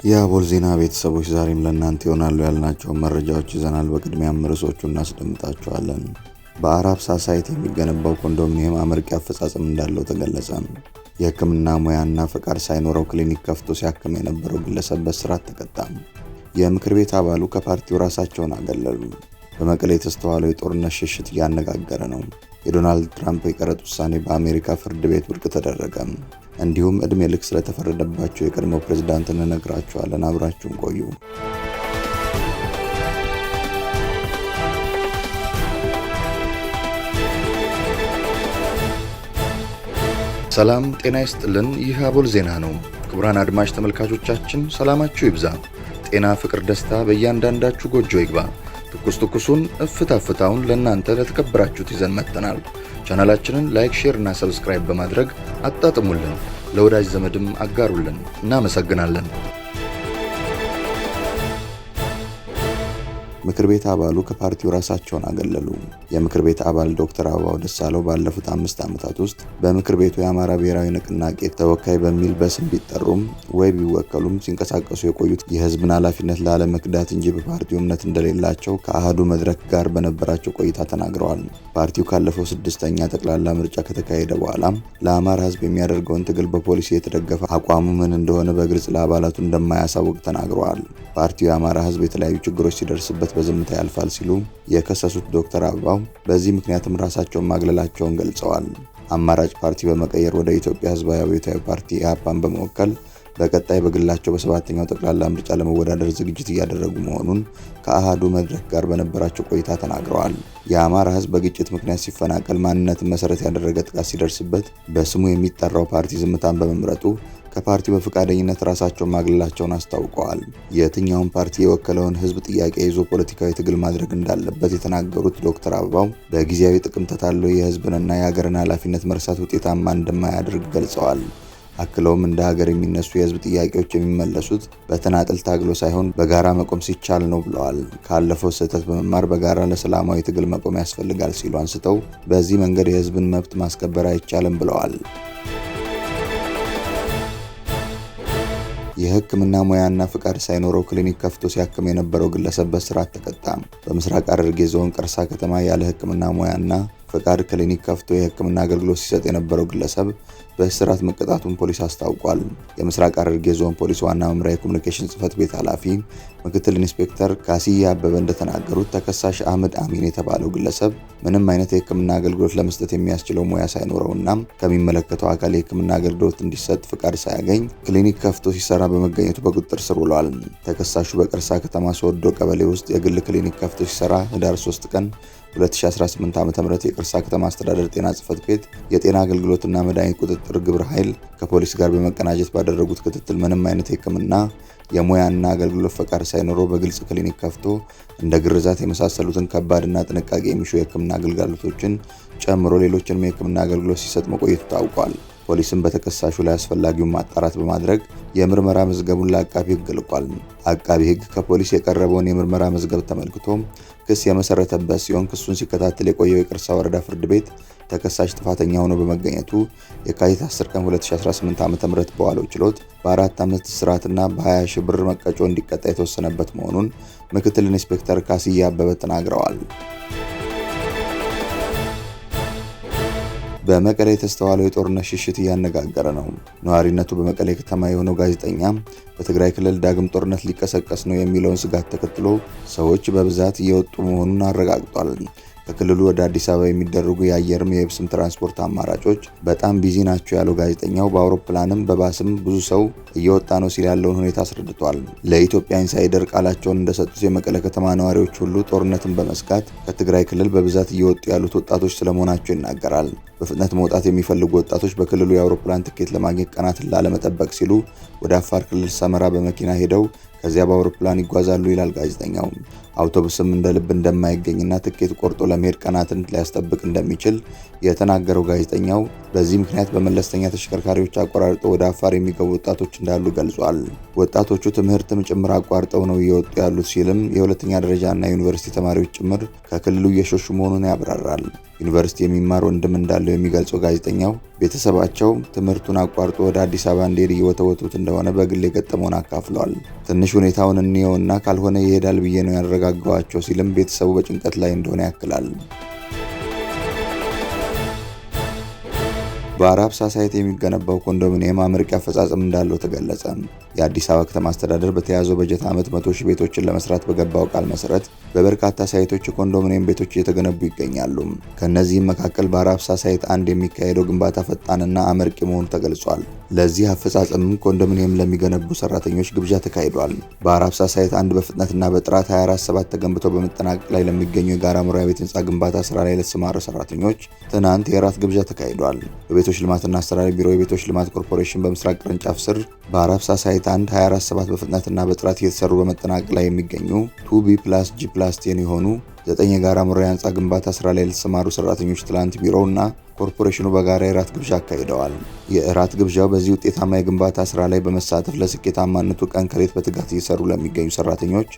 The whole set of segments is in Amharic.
የአቦል ዜና ቤተሰቦች ዛሬም ለእናንተ ይሆናሉ ያልናቸው መረጃዎች ይዘናል። በቅድሚያም ርዕሶቹን እናስደምጣቸዋለን። በአራብ ሳይት የሚገነባው ኮንዶሚኒየም አመርቂ አፈጻጸም እንዳለው ተገለጸ። የሕክምና ሙያና ፈቃድ ሳይኖረው ክሊኒክ ከፍቶ ሲያክም የነበረው ግለሰብ በእስራት ተቀጣ። የምክር ቤት አባሉ ከፓርቲው ራሳቸውን አገለሉ። በመቀሌ የተስተዋለው የጦርነት ሽሽት እያነጋገረ ነው። የዶናልድ ትራምፕ የቀረጥ ውሳኔ በአሜሪካ ፍርድ ቤት ውድቅ ተደረገ። እንዲሁም ዕድሜ ልክ ስለተፈረደባቸው የቀድሞ ፕሬዝዳንት እንነግራችኋለን። አብራችሁን ቆዩ። ሰላም ጤና ይስጥልን። ይህ አቦል ዜና ነው። ክቡራን አድማጭ ተመልካቾቻችን ሰላማችሁ ይብዛ፣ ጤና፣ ፍቅር፣ ደስታ በእያንዳንዳችሁ ጎጆ ይግባ። ትኩሱን እፍታ ፍታውን ለእናንተ ለተከበራችሁት ይዘን መጥተናል። ቻናላችንን ላይክ፣ ሼር እና ሰብስክራይብ በማድረግ አጣጥሙልን፣ ለወዳጅ ዘመድም አጋሩልን። እናመሰግናለን። ምክር ቤት አባሉ ከፓርቲው ራሳቸውን አገለሉ። የምክር ቤት አባል ዶክተር አበባው ደሳለው ባለፉት 5 ዓመታት ውስጥ በምክር ቤቱ የአማራ ብሔራዊ ንቅናቄ ተወካይ በሚል በስም ቢጠሩም ወይ ቢወከሉም ሲንቀሳቀሱ የቆዩት የሕዝብን ኃላፊነት ላለመክዳት እንጂ በፓርቲው እምነት እንደሌላቸው ከአሃዱ መድረክ ጋር በነበራቸው ቆይታ ተናግረዋል። ፓርቲው ካለፈው 6ኛ ጠቅላላ ምርጫ ከተካሄደ በኋላ ለአማራ ሕዝብ የሚያደርገውን ትግል በፖሊሲ የተደገፈ አቋሙ ምን እንደሆነ በግልጽ ለአባላቱ እንደማያሳውቅ ተናግረዋል። ፓርቲው የአማራ ሕዝብ የተለያዩ ችግሮች ሲደርስበት በዝምታ ያልፋል ሲሉ የከሰሱት ዶክተር አበባው በዚህ ምክንያትም ራሳቸውን ማግለላቸውን ገልጸዋል። አማራጭ ፓርቲ በመቀየር ወደ ኢትዮጵያ ሕዝባዊ አብዮታዊ ፓርቲ ኢህአፓን በመወከል በቀጣይ በግላቸው በ7ኛው ጠቅላላ ምርጫ ለመወዳደር ዝግጅት እያደረጉ መሆኑን ከአሃዱ መድረክ ጋር በነበራቸው ቆይታ ተናግረዋል። የአማራ ሕዝብ በግጭት ምክንያት ሲፈናቀል፣ ማንነትን መሰረት ያደረገ ጥቃት ሲደርስበት በስሙ የሚጠራው ፓርቲ ዝምታን በመምረጡ ከፓርቲው በፈቃደኝነት ራሳቸውን ማግለላቸውን አስታውቀዋል። የትኛውን ፓርቲ የወከለውን ሕዝብ ጥያቄ ይዞ ፖለቲካዊ ትግል ማድረግ እንዳለበት የተናገሩት ዶክተር አበባው በጊዜያዊ ጥቅም ተታሎ የሕዝብንና የሀገርን ኃላፊነት መርሳት ውጤታማ እንደማያደርግ ገልጸዋል። አክለውም እንደ ሀገር የሚነሱ የሕዝብ ጥያቄዎች የሚመለሱት በተናጠል ታግሎ ሳይሆን በጋራ መቆም ሲቻል ነው ብለዋል። ካለፈው ስህተት በመማር በጋራ ለሰላማዊ ትግል መቆም ያስፈልጋል ሲሉ አንስተው በዚህ መንገድ የሕዝብን መብት ማስከበር አይቻልም ብለዋል። የሕክምና ሙያና ፍቃድ ሳይኖረው ክሊኒክ ከፍቶ ሲያክም የነበረው ግለሰብ በእስራት ተቀጣ። በምስራቅ ሐረርጌ ዞን ቀርሳ ከተማ ያለ ሕክምና ሙያና ፈቃድ ክሊኒክ ከፍቶ የሕክምና አገልግሎት ሲሰጥ የነበረው ግለሰብ በእስራት መቀጣቱን ፖሊስ አስታውቋል። የምስራቅ ሐረርጌ ዞን ፖሊስ ዋና መምሪያ የኮሙኒኬሽን ጽሕፈት ቤት ኃላፊ ምክትል ኢንስፔክተር ካሲያ አበበ እንደተናገሩት ተከሳሽ አህመድ አሚን የተባለው ግለሰብ ምንም አይነት የሕክምና አገልግሎት ለመስጠት የሚያስችለው ሙያ ሳይኖረውና ከሚመለከተው አካል የሕክምና አገልግሎት እንዲሰጥ ፍቃድ ሳያገኝ ክሊኒክ ከፍቶ ሲሰራ በመገኘቱ በቁጥጥር ስር ውሏል። ተከሳሹ በቀርሳ ከተማ ሶዶ ቀበሌ ውስጥ የግል ክሊኒክ ከፍቶ ሲሰራ ህዳር 3 ቀን 2018 ዓ.ም የቀርሳ ከተማ አስተዳደር ጤና ጽሕፈት ቤት የጤና አገልግሎትና መድኃኒት ቁጥጥር ግብረ ኃይል ከፖሊስ ጋር በመቀናጀት ባደረጉት ክትትል ምንም አይነት የሕክምና የሙያና አገልግሎት ፈቃድ ሳይኖረው በግልጽ ክሊኒክ ከፍቶ እንደ ግርዛት የመሳሰሉትን ከባድና ጥንቃቄ የሚሹ የሕክምና አገልግሎቶችን ጨምሮ ሌሎችንም የሕክምና አገልግሎት ሲሰጥ መቆየቱ ታውቋል። ፖሊስም በተከሳሹ ላይ አስፈላጊውን ማጣራት በማድረግ የምርመራ መዝገቡን ለአቃቢ ሕግ ልኳል። አቃቢ ሕግ ከፖሊስ የቀረበውን የምርመራ መዝገብ ተመልክቶ ክስ የመሰረተበት ሲሆን ክሱን ሲከታተል የቆየው የቀርሳ ወረዳ ፍርድ ቤት ተከሳሽ ጥፋተኛ ሆኖ በመገኘቱ የካቲት 10 ቀን 2018 ዓ.ም በዋለው ችሎት በ4 ዓመት እስራትና በ20 ሺህ ብር መቀጮ እንዲቀጣ የተወሰነበት መሆኑን ምክትል ኢንስፔክተር ካሲያ አበበ ተናግረዋል። በመቀሌ የተስተዋለው የጦርነት ሽሽት እያነጋገረ ነው። ነዋሪነቱ በመቀሌ ከተማ የሆነው ጋዜጠኛ በትግራይ ክልል ዳግም ጦርነት ሊቀሰቀስ ነው የሚለውን ስጋት ተከትሎ ሰዎች በብዛት እየወጡ መሆኑን አረጋግጧል። ከክልሉ ወደ አዲስ አበባ የሚደረጉ የአየርም የየብስም ትራንስፖርት አማራጮች በጣም ቢዚ ናቸው ያለው ጋዜጠኛው በአውሮፕላንም በባስም ብዙ ሰው እየወጣ ነው ሲል ያለውን ሁኔታ አስረድቷል። ለኢትዮጵያ ኢንሳይደር ቃላቸውን እንደሰጡት የመቀለ ከተማ ነዋሪዎች ሁሉ ጦርነትን በመስጋት ከትግራይ ክልል በብዛት እየወጡ ያሉት ወጣቶች ስለመሆናቸው ይናገራል። በፍጥነት መውጣት የሚፈልጉ ወጣቶች በክልሉ የአውሮፕላን ትኬት ለማግኘት ቀናትን ላለመጠበቅ ሲሉ ወደ አፋር ክልል ሰመራ በመኪና ሄደው ከዚያ በአውሮፕላን ይጓዛሉ ይላል ጋዜጠኛው። አውቶቡስም እንደ ልብ እንደማይገኝና ትኬት ቆርጦ ለመሄድ ቀናትን ሊያስጠብቅ እንደሚችል የተናገረው ጋዜጠኛው በዚህ ምክንያት በመለስተኛ ተሽከርካሪዎች አቋርጠው ወደ አፋር የሚገቡ ወጣቶች እንዳሉ ገልጿል። ወጣቶቹ ትምህርትም ጭምር አቋርጠው ነው እየወጡ ያሉት ሲልም የሁለተኛ ደረጃና ዩኒቨርሲቲ ተማሪዎች ጭምር ከክልሉ እየሸሹ መሆኑን ያብራራል። ዩኒቨርሲቲ የሚማር ወንድም እንዳለው የሚገልጸው ጋዜጠኛው ቤተሰባቸው ትምህርቱን አቋርጦ ወደ አዲስ አበባ እንዲሄድ እየወተወቱት እንደሆነ በግል የገጠመውን አካፍሏል። ትንሽ ሁኔታውን እንየውና ካልሆነ ይሄዳል ብዬ ነው ያረጋጋዋቸው ሲልም ቤተሰቡ በጭንቀት ላይ እንደሆነ ያክላል። በአራብሳ ሳይት የሚገነባው ኮንዶሚኒየም አመርቂ አፈጻጸም እንዳለው ተገለጸ። የአዲስ አበባ ከተማ አስተዳደር በተያዘው በጀት ዓመት 100,000 ቤቶችን ለመስራት በገባው ቃል መሰረት በበርካታ ሳይቶች የኮንዶሚኒየም ቤቶች እየተገነቡ ይገኛሉ። ከነዚህም መካከል በአራብሳ ሳይት 1 የሚካሄደው ግንባታ ፈጣንና አመርቂ መሆኑ ተገልጿል። ለዚህ አፈጻጸምም ኮንዶሚኒየም ለሚገነቡ ሰራተኞች ግብዣ ተካሂዷል። በአራብሳ ሳይት 1 በፍጥነትና በጥራት 24/7 ተገንብቶ በመጠናቀቅ ላይ ለሚገኙ የጋራ መኖሪያ ቤት ህንፃ ግንባታ ስራ ላይ ለተሰማሩ ሰራተኞች ትናንት የራት ግብዣ ተካሂዷል። የቤቶች ልማትና አስተዳደር ቢሮ የቤቶች ልማት ኮርፖሬሽን በምስራቅ ቅርንጫፍ ስር በአራብሳ ሳይት 1 24/7 በፍጥነትና በጥራት እየተሰሩ በመጠናቀቅ ላይ የሚገኙ 2B+G+10 የሆኑ 9 የጋራ መኖሪያ ህንፃ ግንባታ ስራ ላይ ለተሰማሩ ሰራተኞች ትላንት ቢሮው እና ኮርፖሬሽኑ በጋራ የራት ግብዣ አካሂደዋል። የራት ግብዣው በዚህ ውጤታማ የግንባታ ስራ ላይ በመሳተፍ ለስኬታማነቱ ቀን ከሌት በትጋት እየሰሩ ለሚገኙ ሰራተኞች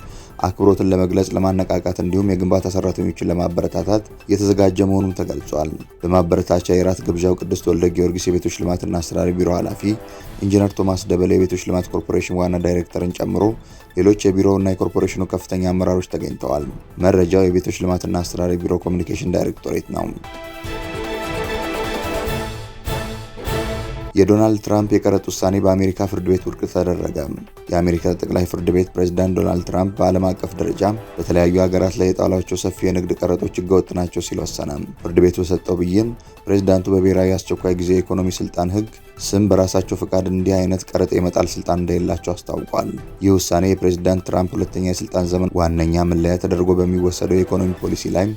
አክብሮትን ለመግለጽ፣ ለማነቃቃት እንዲሁም የግንባታ ሰራተኞችን ለማበረታታት የተዘጋጀ መሆኑን ተገልጿል። በማበረታቻ የራት ግብዣው ቅድስት ወልደ ጊዮርጊስ የቤቶች ልማትና አስተዳደር ቢሮ ኃላፊ ኢንጂነር ቶማስ ደበለ የቤቶች ልማት ኮርፖሬሽን ዋና ዳይሬክተርን ጨምሮ ሌሎች የቢሮውና የኮርፖሬሽኑ ከፍተኛ አመራሮች ተገኝተዋል። መረጃው የቤቶች ልማትና አስተዳደር ቢሮ ኮሚኒኬሽን ዳይሬክቶሬት ነው። የዶናልድ ትራምፕ የቀረጥ ውሳኔ በአሜሪካ ፍርድ ቤት ውድቅ ተደረገ። የአሜሪካ ጠቅላይ ፍርድ ቤት ፕሬዝዳንት ዶናልድ ትራምፕ በዓለም አቀፍ ደረጃ በተለያዩ ሀገራት ላይ የጣሏቸው ሰፊ የንግድ ቀረጦች ህገወጥ ናቸው ሲል ወሰነ። ፍርድ ቤቱ በሰጠው ብይን ፕሬዝዳንቱ በብሔራዊ አስቸኳይ ጊዜ የኢኮኖሚ ስልጣን ህግ ስም በራሳቸው ፈቃድ እንዲህ አይነት ቀረጥ የመጣል ስልጣን እንደሌላቸው አስታውቋል። ይህ ውሳኔ የፕሬዝዳንት ትራምፕ ሁለተኛ የስልጣን ዘመን ዋነኛ መለያ ተደርጎ በሚወሰደው የኢኮኖሚ ፖሊሲ ላይ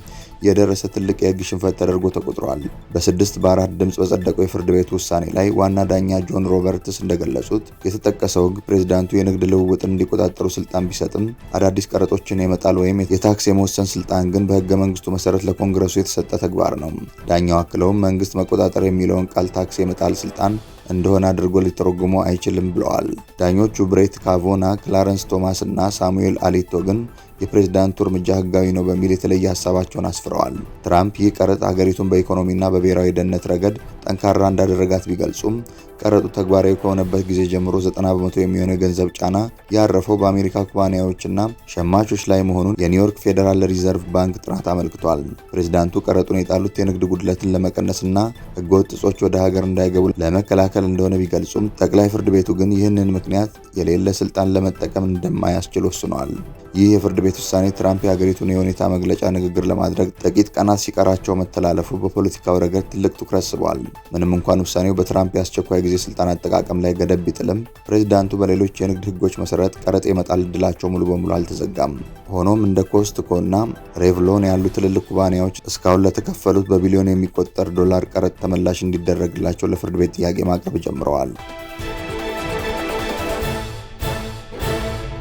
የደረሰ ትልቅ የህግ ሽንፈት ተደርጎ ተቆጥሯል። በ6-4 ድምፅ በጸደቀው የፍርድ ቤቱ ውሳኔ ላይ ዋና ዳኛ ጆን ሮበርትስ እንደገለጹት የተጠቀሰው ህግ ፕሬዝዳንቱ የንግድ ልውውጥን እንዲቆጣጠሩ ስልጣን ቢሰጥም አዳዲስ ቀረጦችን የመጣል ወይም የታክስ የመወሰን ስልጣን ግን በህገ መንግስቱ መሰረት ለኮንግረሱ የተሰጠ ተግባር ነው። ዳኛው አክለውም መንግስት መቆጣጠር የሚለውን ቃል ታክስ የመጣል ስልጣን እንደሆነ አድርጎ ሊተረጉሙ አይችልም ብለዋል። ዳኞቹ ብሬት ካቮና፣ ክላረንስ ቶማስ እና ሳሙኤል አሊቶ ግን የፕሬዝዳንቱ እርምጃ ህጋዊ ነው በሚል የተለየ ሀሳባቸውን አስፍረዋል። ትራምፕ ይህ ቀረጥ ሀገሪቱን በኢኮኖሚና በብሔራዊ ደህንነት ረገድ ጠንካራ እንዳደረጋት ቢገልጹም ቀረጡ ተግባራዊ ከሆነበት ጊዜ ጀምሮ 90 በመቶ የሚሆነው የገንዘብ ጫና ያረፈው በአሜሪካ ኩባንያዎችና ሸማቾች ላይ መሆኑን የኒውዮርክ ፌዴራል ሪዘርቭ ባንክ ጥናት አመልክቷል። ፕሬዝዳንቱ ቀረጡን የጣሉት የንግድ ጉድለትን ለመቀነስና ህገወጥ እጾች ወደ ሀገር እንዳይገቡ ለመከላከል እንደሆነ ቢገልጹም ጠቅላይ ፍርድ ቤቱ ግን ይህንን ምክንያት የሌለ ስልጣን ለመጠቀም እንደማያስችል ወስኗል። ይህ የፍርድ ቤት ውሳኔ ትራምፕ የሀገሪቱን የሁኔታ መግለጫ ንግግር ለማድረግ ጥቂት ቀናት ሲቀራቸው መተላለፉ በፖለቲካው ረገድ ትልቅ ትኩረት ስቧል። ምንም እንኳን ውሳኔው በትራምፕ የአስቸኳይ ጊዜ ስልጣን አጠቃቀም ላይ ገደብ ቢጥልም ፕሬዝዳንቱ በሌሎች የንግድ ህጎች መሰረት ቀረጥ የመጣል እድላቸው ሙሉ በሙሉ አልተዘጋም። ሆኖም እንደ ኮስትኮ እና ሬቭሎን ያሉ ትልልቅ ኩባንያዎች እስካሁን ለተከፈሉት በቢሊዮን የሚቆጠር ዶላር ቀረጥ ተመላሽ እንዲደረግላቸው ለፍርድ ቤት ጥያቄ ማቅረብ ጀምረዋል።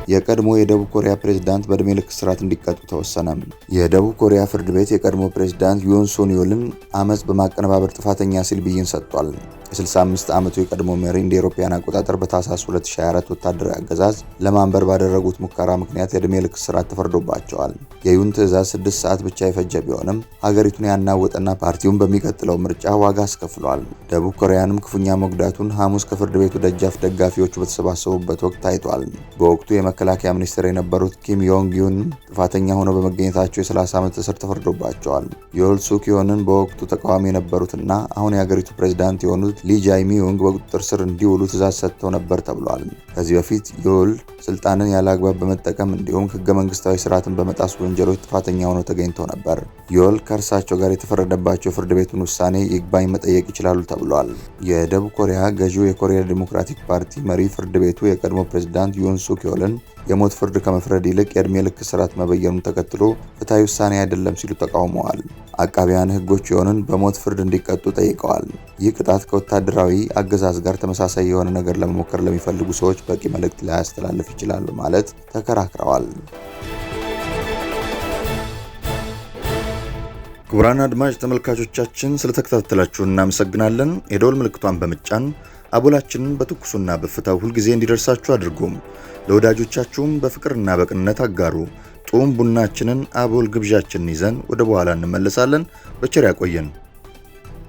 የቀድሞ የደቡብ ኮሪያ ፕሬዝዳንት በእድሜ ልክ እስራት እንዲቀጡ ተወሰነ። የደቡብ ኮሪያ ፍርድ ቤት የቀድሞ ፕሬዝዳንት ዩን ሱን ዮልን አመጽ በማቀነባበር ጥፋተኛ ሲል ብይን ሰጥቷል። የ65 ዓመቱ የቀድሞ መሪ እንደ አውሮፓውያን አቆጣጠር በታህሳስ 2024 ወታደራዊ አገዛዝ ለማንበር ባደረጉት ሙከራ ምክንያት የእድሜ ልክ እስራት ተፈርዶባቸዋል። የዩን ትዕዛዝ 6 ሰዓት ብቻ የፈጀ ቢሆንም ሀገሪቱን ያናወጠና ፓርቲውን በሚቀጥለው ምርጫ ዋጋ አስከፍሏል። ደቡብ ኮሪያንም ክፉኛ መጉዳቱን ሐሙስ ከፍርድ ቤቱ ደጃፍ ደጋፊዎቹ በተሰባሰቡበት ወቅት ታይቷል። በወቅቱ የመከላከያ ሚኒስትር የነበሩት ኪም ዮንግ ዩን ጥፋተኛ ሆነው በመገኘታቸው የ30 ዓመት እስር ተፈርዶባቸዋል። ዮል ሱክ ዮንን በወቅቱ ተቃዋሚ የነበሩትና አሁን የሀገሪቱ ፕሬዝዳንት የሆኑት ሊ ጃይሚዩንግ በቁጥጥር ስር እንዲውሉ ትዕዛዝ ሰጥተው ነበር ተብሏል። ከዚህ በፊት ዮል ስልጣንን ያለ አግባብ በመጠቀም እንዲሁም ህገ መንግስታዊ ስርዓትን በመጣስ ወንጀሎች ጥፋተኛ ሆነው ተገኝተው ነበር። ዮል ከእርሳቸው ጋር የተፈረደባቸው ፍርድ ቤቱን ውሳኔ ይግባኝ መጠየቅ ይችላሉ ተብሏል። የደቡብ ኮሪያ ገዢው የኮሪያ ዲሞክራቲክ ፓርቲ መሪ ፍርድ ቤቱ የቀድሞ ፕሬዝዳንት ዩን ሱክ ዮልን የሞት ፍርድ ከመፍረድ ይልቅ የእድሜ ልክ እስራት መበየኑን ተከትሎ ፍትሐዊ ውሳኔ አይደለም ሲሉ ተቃውመዋል። አቃቢያን ህጎች ዮንን በሞት ፍርድ እንዲቀጡ ጠይቀዋል። ይህ ቅጣት ከወታደራዊ አገዛዝ ጋር ተመሳሳይ የሆነ ነገር ለመሞከር ለሚፈልጉ ሰዎች በቂ መልእክት ላያስተላልፍ ይችላል በማለት ተከራክረዋል። ክቡራን አድማጭ ተመልካቾቻችን ስለተከታተላችሁ እናመሰግናለን። የደወል ምልክቷን በመጫን አቦላችንን በትኩሱና በፍታው ሁልጊዜ እንዲደርሳችሁ አድርጉም። ለወዳጆቻችሁም በፍቅርና በቅንነት አጋሩ። ጡም ቡናችንን አቦል ግብዣችንን ይዘን ወደ በኋላ እንመለሳለን። በቸር ያቆየን።